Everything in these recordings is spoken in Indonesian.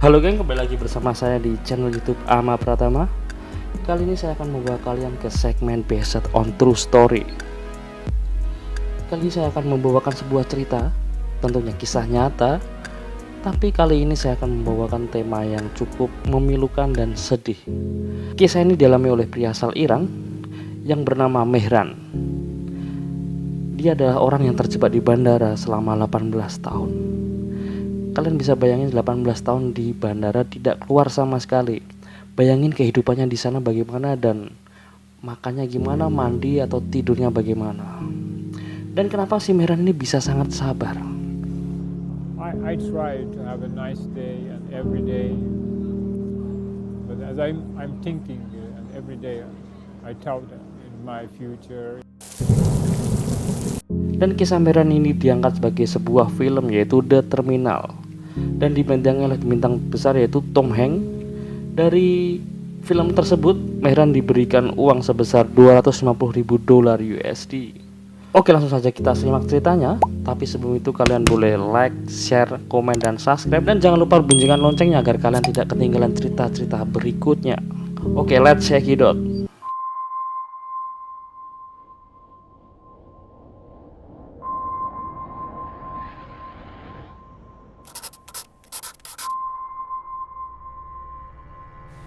Halo geng, kembali lagi bersama saya di channel YouTube Ama Pratama. Kali ini saya akan membawa kalian ke segmen Based on True Story. Kali ini saya akan membawakan sebuah cerita, tentunya kisah nyata. Tapi kali ini saya akan membawakan tema yang cukup memilukan dan sedih. Kisah ini dialami oleh pria asal Iran yang bernama Mehran. Dia adalah orang yang terjebak di bandara selama 18 tahun. Kalian bisa bayangin 18 tahun di bandara tidak keluar sama sekali. Bayangin kehidupannya di sana bagaimana dan makannya gimana, mandi atau tidurnya bagaimana. Dan kenapa si Mehran ini bisa sangat sabar? I try to have a nice day and every day, but as I'm thinking and every day I thought in my future. Dan kisah Mehran ini diangkat sebagai sebuah film yaitu The Terminal dan dibintangi oleh bintang besar yaitu Tom Hanks. Dari film tersebut Mehran diberikan uang sebesar $250.000 USD. Oke, langsung saja kita simak ceritanya. Tapi sebelum itu kalian boleh like, share, komen, dan subscribe. Dan jangan lupa bunyikan loncengnya agar kalian tidak ketinggalan cerita-cerita berikutnya. Oke, let's check it out.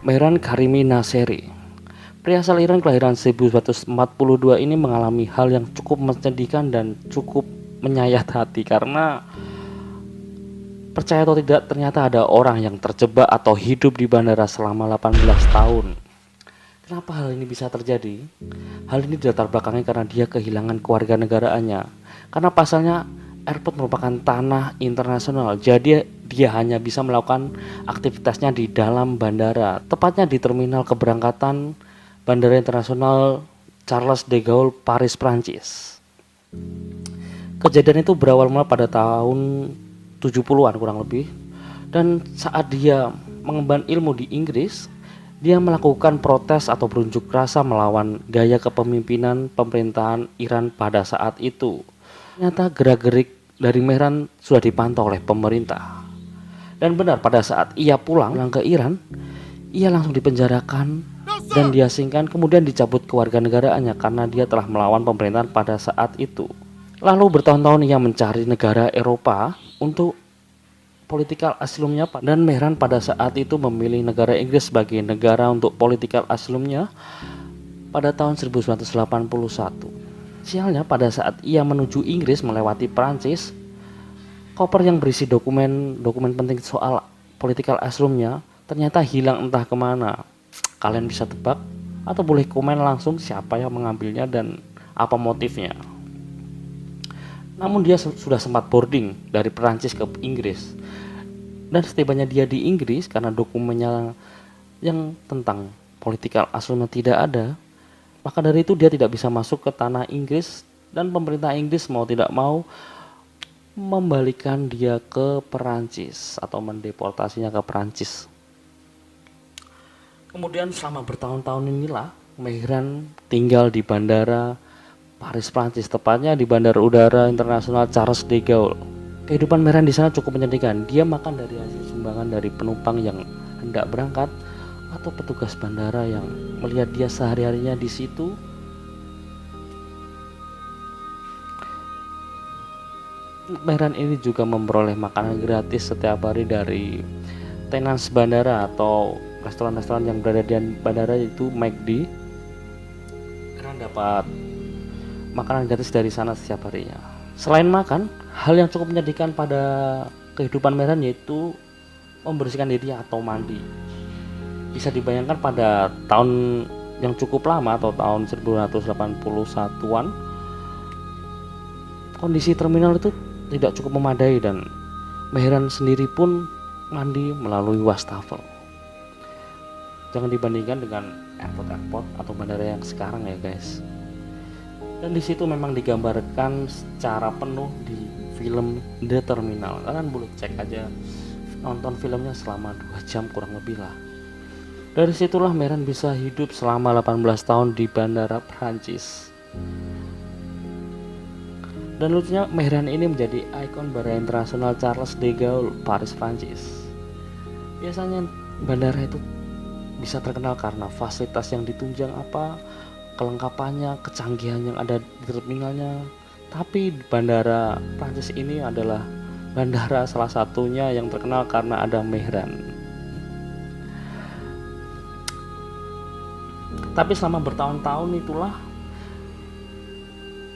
Mehran Karimi Naseri, pria asal Iran kelahiran 1942 ini mengalami hal yang cukup menyedihkan dan cukup menyayat hati karena percaya atau tidak ternyata ada orang yang terjebak atau hidup di bandara selama 18 tahun. Kenapa hal ini bisa terjadi? Hal ini dilatar belakangnya karena dia kehilangan kewarganegaraannya. Karena pasalnya airport merupakan tanah internasional, jadi dia hanya bisa melakukan aktivitasnya di dalam bandara, tepatnya di terminal keberangkatan Bandara Internasional Charles de Gaulle, Paris, Prancis. Kejadian itu berawal mula pada tahun 70-an kurang lebih. Dan saat dia mengemban ilmu di Inggris, dia melakukan protes atau berunjuk rasa melawan gaya kepemimpinan pemerintahan Iran pada saat itu. Ternyata gerak-gerik dari Mehran sudah dipantau oleh pemerintah. Dan benar, pada saat ia pulang ke Iran, ia langsung dipenjarakan dan diasingkan, kemudian dicabut kewarganegaraannya karena dia telah melawan pemerintahan pada saat itu. Lalu bertahun-tahun ia mencari negara Eropa untuk political asylumnya, dan Mehran pada saat itu memilih negara Inggris sebagai negara untuk political asylumnya pada tahun 1981. Sialnya pada saat ia menuju Inggris melewati Prancis, koper yang berisi dokumen penting soal political asylumnya ternyata hilang entah kemana. Kalian bisa tebak atau boleh komen langsung siapa yang mengambilnya dan apa motifnya. Namun dia sudah sempat boarding dari Prancis ke Inggris. Dan setibanya dia di Inggris, karena dokumennya yang tentang political asylumnya tidak ada, maka dari itu dia tidak bisa masuk ke tanah Inggris. Dan pemerintah Inggris mau tidak mau membalikan dia ke Perancis atau mendeportasinya ke Perancis. Kemudian selama bertahun-tahun inilah Mehran tinggal di bandara Paris, Prancis, tepatnya di Bandara Udara Internasional Charles de Gaulle. Kehidupan Mehran di sana cukup menyedihkan. Dia makan dari hasil sumbangan dari penumpang yang hendak berangkat atau petugas bandara yang melihat dia sehari-harinya di situ. Mehran ini juga memperoleh makanan gratis setiap hari dari tenas bandara atau restoran-restoran yang berada di bandara, yaitu McD. Mehran dapat makanan gratis dari sana setiap harinya. Selain makan, hal yang cukup menyedihkan pada kehidupan Mehran yaitu membersihkan diri atau mandi. Bisa dibayangkan pada tahun yang cukup lama atau tahun 1981-an, kondisi terminal itu tidak cukup memadai dan Mehran sendiri pun mandi melalui wastafel. Jangan dibandingkan dengan airport atau bandara yang sekarang ya guys. Dan di situ memang digambarkan secara penuh di film The Terminal. Kalian boleh cek aja, nonton filmnya selama 2 jam kurang lebih lah. Dari situlah Mehran bisa hidup selama 18 tahun di bandara Prancis. Dan lucunya Mehran ini menjadi ikon Bandara Internasional Charles de Gaulle, Paris, Prancis. Biasanya bandara itu bisa terkenal karena fasilitas yang ditunjang apa, kelengkapannya, kecanggihan yang ada di terminalnya. Tapi bandara Prancis ini adalah bandara salah satunya yang terkenal karena ada Mehran. Tapi selama bertahun-tahun itulah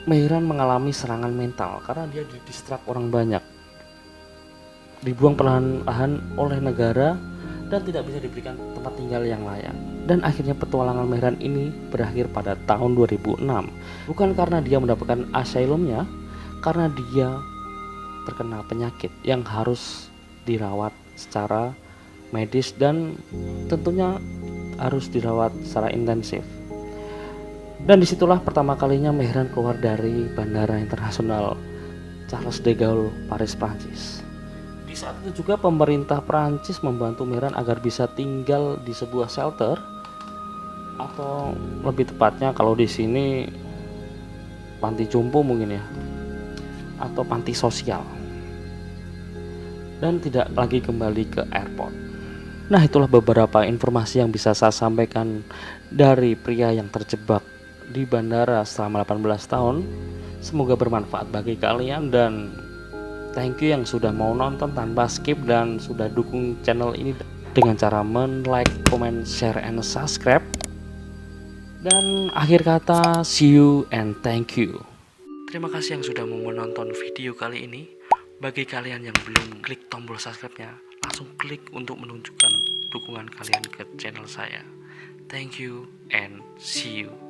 Mehran mengalami serangan mental karena dia didistrak orang banyak, dibuang perlahan-lahan oleh negara, dan tidak bisa diberikan tempat tinggal yang layak. Dan akhirnya petualangan Mehran ini berakhir pada tahun 2006. Bukan karena dia mendapatkan asylumnya, karena dia terkena penyakit yang harus dirawat secara medis dan tentunya harus dirawat secara intensif. Dan disitulah pertama kalinya Mehran keluar dari Bandara Internasional Charles de Gaulle, Paris, Prancis. Di saat itu juga pemerintah Prancis membantu Mehran agar bisa tinggal di sebuah shelter, atau lebih tepatnya kalau di sini panti jompo mungkin ya, atau panti sosial, dan tidak lagi kembali ke airport. Nah, itulah beberapa informasi yang bisa saya sampaikan dari pria yang terjebak di bandara selama 18 tahun. Semoga bermanfaat bagi kalian, dan thank you yang sudah mau nonton tanpa skip dan sudah dukung channel ini dengan cara like, comment, share, and subscribe. Dan akhir kata, see you and thank you. Terima kasih yang sudah mau menonton video kali ini. Bagi kalian yang belum klik tombol subscribe-nya, langsung klik untuk menunjukkan dukungan kalian ke channel saya. Thank you and see you.